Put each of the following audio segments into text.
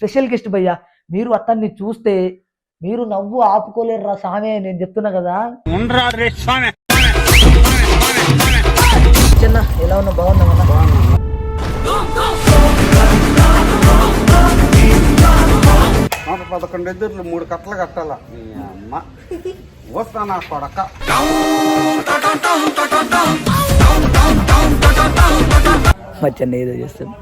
Special guest భయ్యా. మీరు అతన్ని చూస్తే మీరు నవ్వు ఆపుకోలేరు రా సామే, నేను చెప్తున్నా కదా. చిన్న ఎలా ఉన్నా బాగున్నామన్నా? మాకు 11 ఎదుర్లు 3 కట్టలు కట్టాల. మీ అమ్మ వస్తా నా కొడక. మచ్చన్న ఏదో చేస్తాను.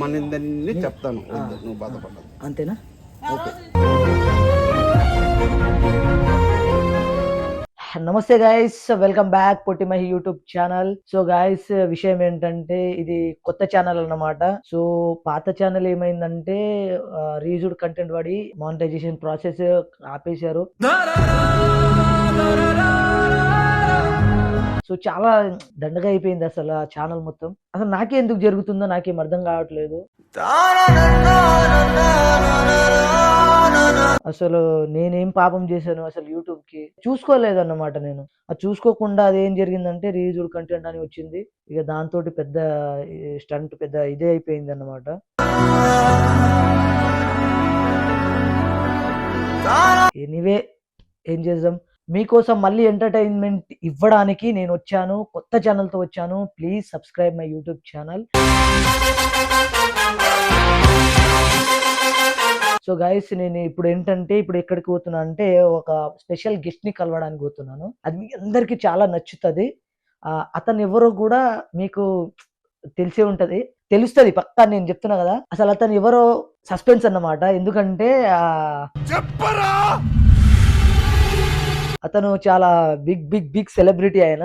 మనిందన్నీ చెప్తాను, నువ్వు బాధపడ్డా అంతేనా? ఓకే. నమస్తే guys, welcome back Potti Mahi YouTube channel. So guys, విషయం ఏంటంటే ఇది కొత్త ఛానల్ అన్నమాట. సో పాత ఛానల్ ఏమైందంటే రీజుడ్ కంటెంట్ పడి మానిటైజేషన్ ప్రాసెస్ ఆపేశారు. సో చాలా దండగా అయిపోయింది అసలు ఆ ఛానల్ మొత్తం. అసలు నాకే ఎందుకు జరుగుతుందో నాకేం అర్థం కావట్లేదు. అసలు నేనేం పాపం చేశాను అసలు యూట్యూబ్ కి చూసుకోలేదు అన్నమాట. నేను అది చూసుకోకుండా అదేం జరిగిందంటే రీజుడ్ కంటెంట్ అని వచ్చింది. ఇక దాంతో పెద్ద స్టంట్, పెద్ద ఇదే అయిపోయింది అన్నమాట. ఎనీవే ఏం చేద్దాం, మీకోసం మళ్ళీ ఎంటర్టైన్మెంట్ ఇవ్వడానికి నేను వచ్చాను, కొత్త ఛానల్తో వచ్చాను. Please subscribe my YouTube channel. So guys, నేను ఇప్పుడు ఏంటంటే ఇప్పుడు ఎక్కడికి పోతున్నా అంటే ఒక స్పెషల్ గెస్ట్ ని కలవడానికి పోతున్నాను. అది మీ అందరికి చాలా నచ్చుతుంది. అతను ఎవరో కూడా మీకు తెలిసే ఉంటది, తెలుస్తుంది పక్కా. నేను చెప్తున్నా కదా, అసలు అతను ఎవరో సస్పెన్స్ అన్నమాట. ఎందుకంటే అతను చాలా బిగ్ బిగ్ బిగ్ సెలబ్రిటీ. ఆయన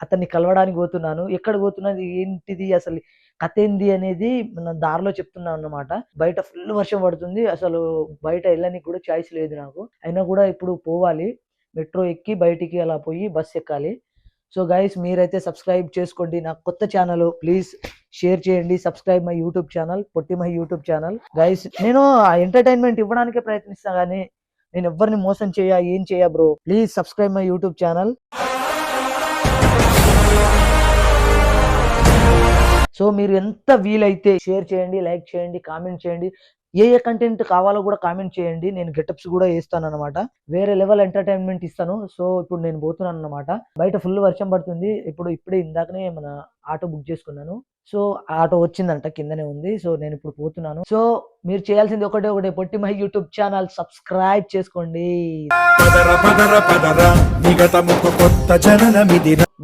అతన్ని కలవడానికి పోతున్నాను. ఎక్కడ పోతున్నది, ఏంటిది, అసలు కథ ఏంది అనేది మన దారిలో చెప్తున్నాను అన్నమాట. బయట ఫుల్ వర్షం పడుతుంది, అసలు బయట వెళ్ళడానికి కూడా చాయిస్ లేదు నాకు. అయినా కూడా ఇప్పుడు పోవాలి, మెట్రో ఎక్కి బయటికి అలా పోయి బస్ ఎక్కాలి. సో గైస్, మీరైతే సబ్స్క్రైబ్ చేసుకోండి నా కొత్త ఛానల్. ప్లీజ్ షేర్ చేయండి, subscribe my YouTube channel, Potti my YouTube channel. Guys, నేను ఎంటర్టైన్మెంట్ ఇవ్వడానికే ప్రయత్నిస్తా కానీ నేను ఎవరిని మోసం ఏం చేయ bro. Please subscribe my YouTube channel. So మీరు ఎంత వీలైతే షేర్ చేయండి, లైక్ చేయండి, కామెంట్ చేయండి. ఏ కంటెంట్ కావాలో కూడా కామెంట్ చేయండి. నేను గెటప్స్ కూడా వేస్తాను అనమాట, వేరే లెవెల్ ఎంటర్టైన్మెంట్ ఇస్తాను. సో ఇప్పుడు నేను పోతున్నాను అనమాట. బయట ఫుల్ వర్షం పడుతుంది. ఇప్పుడే ఇందాకనే మన ఆటో బుక్ చేసుకున్నాను. సో ఆటో వచ్చిందంట, కిందనే ఉంది. సో నేను ఇప్పుడు పోతున్నాను. సో మీరు చేయాల్సింది ఒకటే, పొట్టి మహి యూట్యూబ్ ఛానల్ సబ్స్క్రైబ్ చేసుకోండి.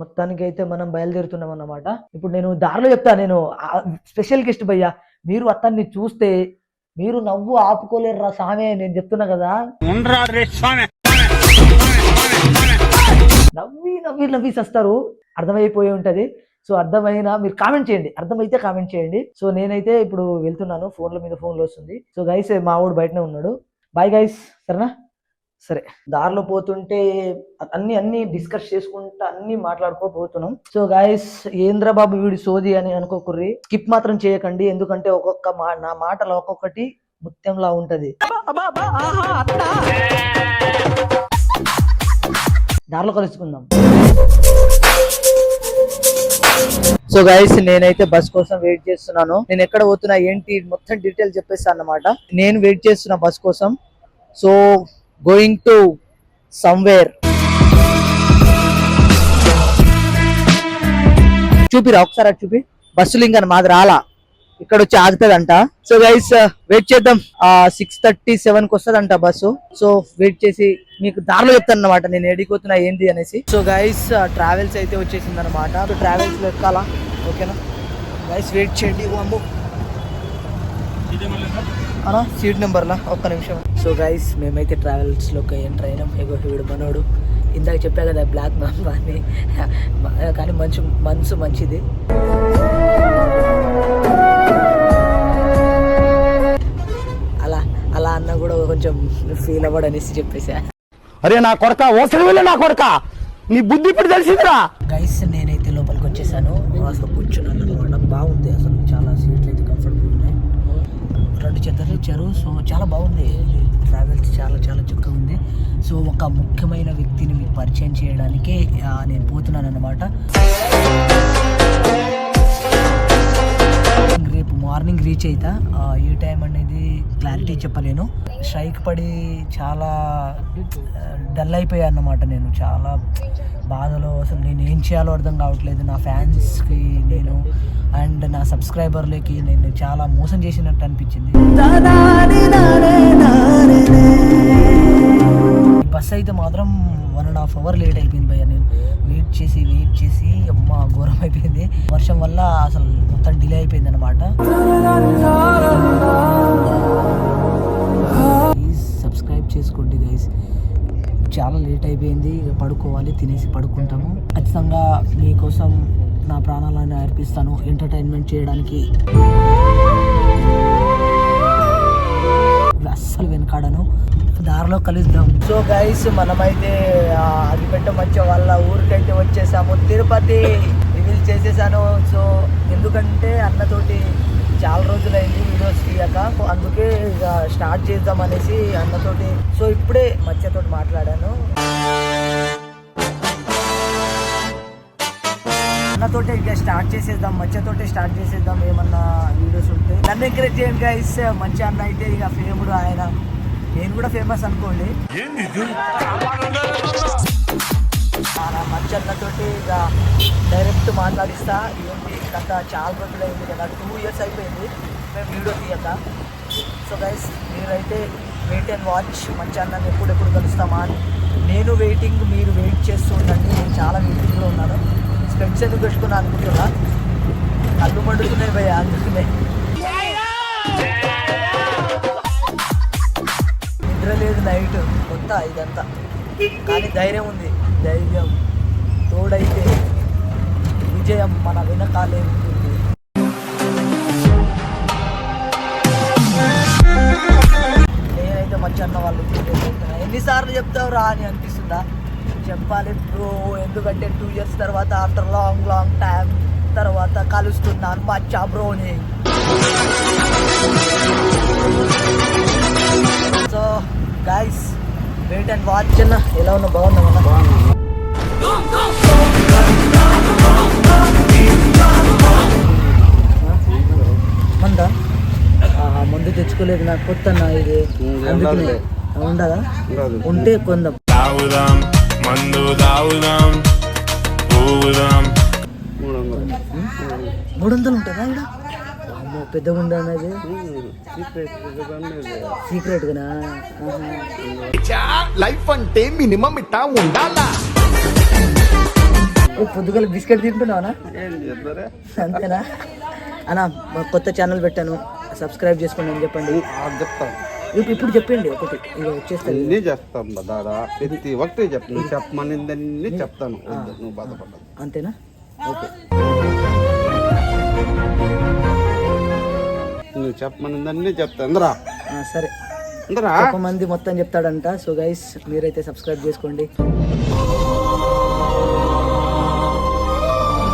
మొత్తానికి అయితే మనం బయలుదేరుతున్నాం అన్నమాట. ఇప్పుడు నేను దారిలో చెప్తా, నేను స్పెషల్ గెస్ట్ భయ్యా. మీరు అతన్ని చూస్తే మీరు నవ్వు ఆపుకోలేరు రా సామే, నేను చెప్తున్నా కదా. నవ్వి వస్తారు, అర్థమైపోయి ఉంటది. సో అర్థమైనా మీరు కామెంట్ చేయండి, అర్థమైతే కామెంట్ చేయండి. సో నేనైతే ఇప్పుడు వెళ్తున్నాను, ఫోన్లో వస్తుంది. సో గైస్, మా వాడు బయటనే ఉన్నాడు. బాయ్ గైస్, సరేనా? సరే, దారిలో పోతుంటే అన్ని డిస్కస్ చేసుకుంటా అన్ని మాట్లాడుకోపోతున్నాం. సో గైస్, ఏంద్రబాబు వీడి సోది అని అనుకోకుర్రి, స్కిప్ మాత్రం చేయకండి. ఎందుకంటే నా మాటలు ఒక్కొక్కటి ముత్యంలా ఉంటది. దారిలో కలుసుకుందాం. సో గైస్, నేనైతే బస్ కోసం వెయిట్ చేస్తున్నాను. నేను ఎక్కడ పోతున్నా ఏంటి మొత్తం డీటెయిల్ చెప్పేస్తాను అన్నమాట. నేను వెయిట్ చేస్తున్నా బస్ కోసం. So going to somewhere. చూపిరా ఒకసారి, అటు చూపి. బస్సులు ఇంకా మాది రాలా, ఇక్కడ వచ్చి ఆగుతుందంట. సో గైస్, వెయిట్ చేద్దాం. 6:37 వస్తుందంట బస్సు. సో వెయిట్ చేసి మీకు దారిలో చెప్తాను అనమాట నేను ఎడిపోతున్నా ఏంటి అనేసి. సో గైస్, ట్రావెల్స్ అయితే వచ్చేసింది అనమాట. సో ట్రావెల్స్ లో ఎక్కాలా, ఓకేనా గైస్? వెయిట్ చేయండి. అనా సీట్ నెంబర్లా, ఒక్క నిమిషం. సో గైస్, మేమైతే ట్రావెల్స్ లోకి ఎంటర్ అయినాం. వీడు మనోడు, ఇందాక చెప్పా కదా బ్లాక్ మ్యాంబా అని, కానీ మనసు మంచిది. అలా అన్న కూడా కొంచెం ఫీల్ అవ్వడనేసి చెప్పేసా. అరే నా కొడక, ఓసరి నా కొడక, నీ బుద్ధి ఇప్పుడు తెలిసిందిరా. గైస్, నేనైతే లోపలికి వచ్చేసాను. అసలు కూర్చున్నాను అనమాట. బాగుంది అసలు, చాలా సీట్లు అయితే కంఫర్టబుల్ ఉన్నాయి. 2 చెద్దర్లు ఇచ్చారు. సో చాలా బాగుంది, ట్రావెల్స్ చాలా చాలా చక్కగా ఉంది. సో ఒక ముఖ్యమైన వ్యక్తిని మీకు పరిచయం చేయడానికి నేను పోతున్నాను అన్నమాట. రేపు మార్నింగ్ రీచ్ అవుతా. ఏ టైం అనేది క్లారిటీ చెప్పలేను. స్ట్రైక్ పడి చాలా డల్ అయిపోయా అన్నమాట. నేను చాలా బాధలో, అసలు నేను ఏం చేయాలో అర్థం కావట్లేదు. నా ఫ్యాన్స్కి నేను అండ్ నా సబ్స్క్రైబర్లకి నేను చాలా మోసం చేసినట్టు అనిపించింది. బస్ అయితే మాత్రం 1.5 hours లేట్ అయిపోయింది భయ్య. నేను వెయిట్ చేసి అమ్మ ఘోరం అయిపోయింది. వర్షం వల్ల అసలు మొత్తం డిలే అయిపోయింది అనమాట. ప్లీజ్ సబ్స్క్రైబ్ చేసుకోండి గైస్. చాలా లేట్ అయిపోయింది, ఇక పడుకోవాలి, తినేసి పడుకుంటాము. ఖచ్చితంగా మీకోసం నా ప్రాణాలను అర్పిస్తాను ఎంటర్టైన్మెంట్ చేయడానికి. అస్సలు వెనకాడను. దారిలో కలుద్దాం. సో గైస్ మనమైతే అదిపెట్ట మంచి వాళ్ళ ఊరికైతే వచ్చేసాము. తిరుపతి రివీల్ చేసేసాను. సో ఎందుకంటే అన్నతోటి చాలా రోజులైంది వీడియోస్ తీయక, అందుకే ఇక స్టార్ట్ చేద్దాం అనేసి అన్నతోటి. సో ఇప్పుడే మత్స్యతోటి మాట్లాడాను. అన్నతోటి ఇక స్టార్ట్ చేసేద్దాం, మత్స్యతోటి స్టార్ట్ చేసేద్దాం. ఏమన్నా వీడియోస్ ఉంటే నన్ను ఎంకరేజ్ చేయండి గైస్. మంచి అన్న అయితే ఇక ఫేముడు ఆయన, నేను కూడా ఫేమస్ అనుకోండి. మంచి అన్నతోటి ఇక డైరెక్ట్ మాట్లాడిస్తా. ఏంటి కథ, చాలా రోజులైంది కదా, 2 years అయిపోయింది మేము వీడియో తీయక. సో గైస్ మీరైతే వెయిట్ అండ్ వాచ్. మంచి అన్నని ఎప్పుడెప్పుడు కలుస్తామా అని నేను వెయిటింగ్, మీరు వెయిట్ చేస్తూ ఉండండి. నేను చాలా వెయిటింగ్లో ఉన్నాను. స్పెక్స్ ఎందుకు పెట్టుకున్నా అనుకుంటున్నా, కళ్ళు మండుతున్నాయి భయ, అందుకునే నిద్ర లేదు నైట్ కొత్త ఇదంతా. కానీ ధైర్యం ఉంది, ధైర్యం తోడైతే విజయం మన వెనకాలే ఉంటుంది. నేనైతే మంచి అన్న వాళ్ళు ఎన్నిసార్లు చెప్తావు రా అని అనిపిస్తుందా? చెప్పాలి బ్రో, ఎందుకంటే 2 years తర్వాత ఆఫ్టర్ లాంగ్ టైం తర్వాత కలుస్తున్నాను మచ్చా బ్రోని. So guys wait and watch. అన్న ఎలా ఉన్నా? బాగున్నా మందా? ముందు తెచ్చుకోలేదు నాకు, కొత్త అన్న ఇది. అందుకనే ఉండదా? ఉంటే కొందాం. మందు తాగుదాం, 300 ఉంటుందా ఇక్కడ? అమ్మో పెద్దగా ఉందా అన్నది. సీక్రెట్ గానా? లైఫ్ అంటే మినిమం ఇట్టా ఉండాలా. పొద్దుగల బిస్కెట్ తింటున్నావునా? అంతేనా అన్న? కొత్త ఛానల్ పెట్టాను, సబ్స్క్రైబ్ చేసుకోండి అని చెప్పండి. చెప్తాను ఇప్పుడు చెప్పండి ఒకటి, ఇక వచ్చేస్తాను. అన్నీ చేస్తాను దాదా, ప్రతి ఒక్కటి చెప్తాను. చెప్పమనిందన్నీ చెప్తాను, నువ్వు బాధపడ్డా. అంతేనా? ఓకే. నువ్వు చెప్పమనిందన్నీ చెప్తాను రా. సరే, ఒక మంది మొత్తం చెప్తాడంట. సో గైస్ మీరైతే సబ్స్క్రైబ్ చేసుకోండి.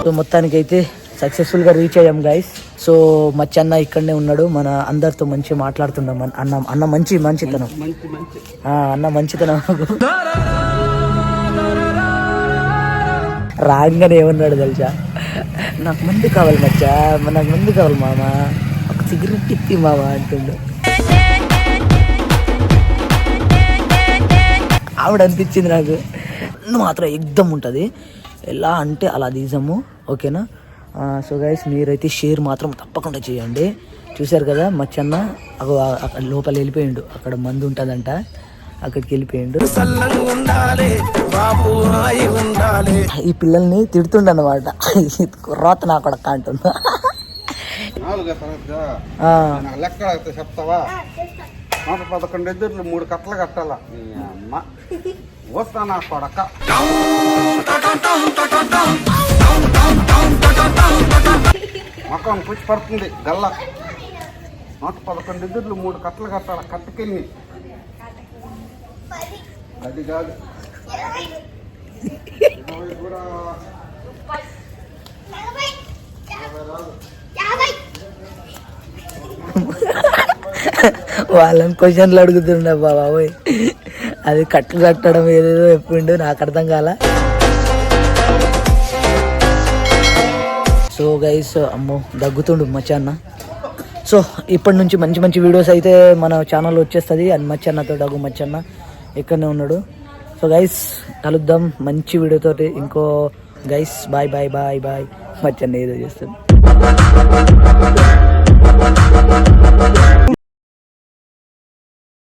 సో మొత్తానికి అయితే సక్సెస్ఫుల్గా రీచ్ అయ్యాం గైస్. సో మచ్చన్న ఇక్కడనే ఉన్నాడు, మన అందరితో మంచిగా మాట్లాడుతున్నాం. అన్న మంచితనం, అన్న మంచితనం. రాగానే ఏమన్నాడు తెలుసా? నాకు మందు కావాలి మచ్చా, నాకు మందు కావాలి మామ, ఒక సిగరెట్ ఇప్పి మామ అంటుండు. ఆవిడ అనిపించింది నాకు. మాత్రం ఎగ్దమ్ ఉంటుంది, ఎలా అంటే అలా తీసాము. ఓకేనా? సో గైస్ మీరైతే షేర్ మాత్రం తప్పకుండా చేయండి. చూశారు కదా మచ్చన్న అక్కడ లోపల వెళ్ళిపోయిండు, అక్కడ మందు ఉంటుందంట, అక్కడికి వెళ్ళిపోయిండు. ఈ పిల్లల్ని తిడుతుండనమాట, కుర్రాత నా కొడక అంటున్నా. లెక్క చెప్తావా? 11 ఎదుర్లు 3 కట్టలు కట్టాలా? అమ్మ వస్తా నా కొడక. మొక్కం పుచ్చి పడుతుంది గల్ల. 11 ఎదుర్లు 3 కట్టలు కట్టాల. కట్టకెళ్ళి అది కాదు కూడా వాళ్ళని క్వశ్చన్లు అడుగుతుండే బాబాయ్. అది కట్లు కట్టడం ఏదేదో చెప్పిండు, నాకు అర్థం కాల. సో గైస్, అమ్మో దగ్గుతుండు మచ్చన్న. సో ఇప్పటి నుంచి మంచి మంచి వీడియోస్ అయితే మన ఛానల్ వచ్చేస్తుంది. అని మచ్చన్నతో డగ్గు మచ్చన్న ఇక్కడనే ఉన్నాడు. సో గైస్ కలుద్దాం మంచి వీడియోతోటి ఇంకో. Guys bye bye bye bye. మచ్చన్న ఏదో చేస్తుంది.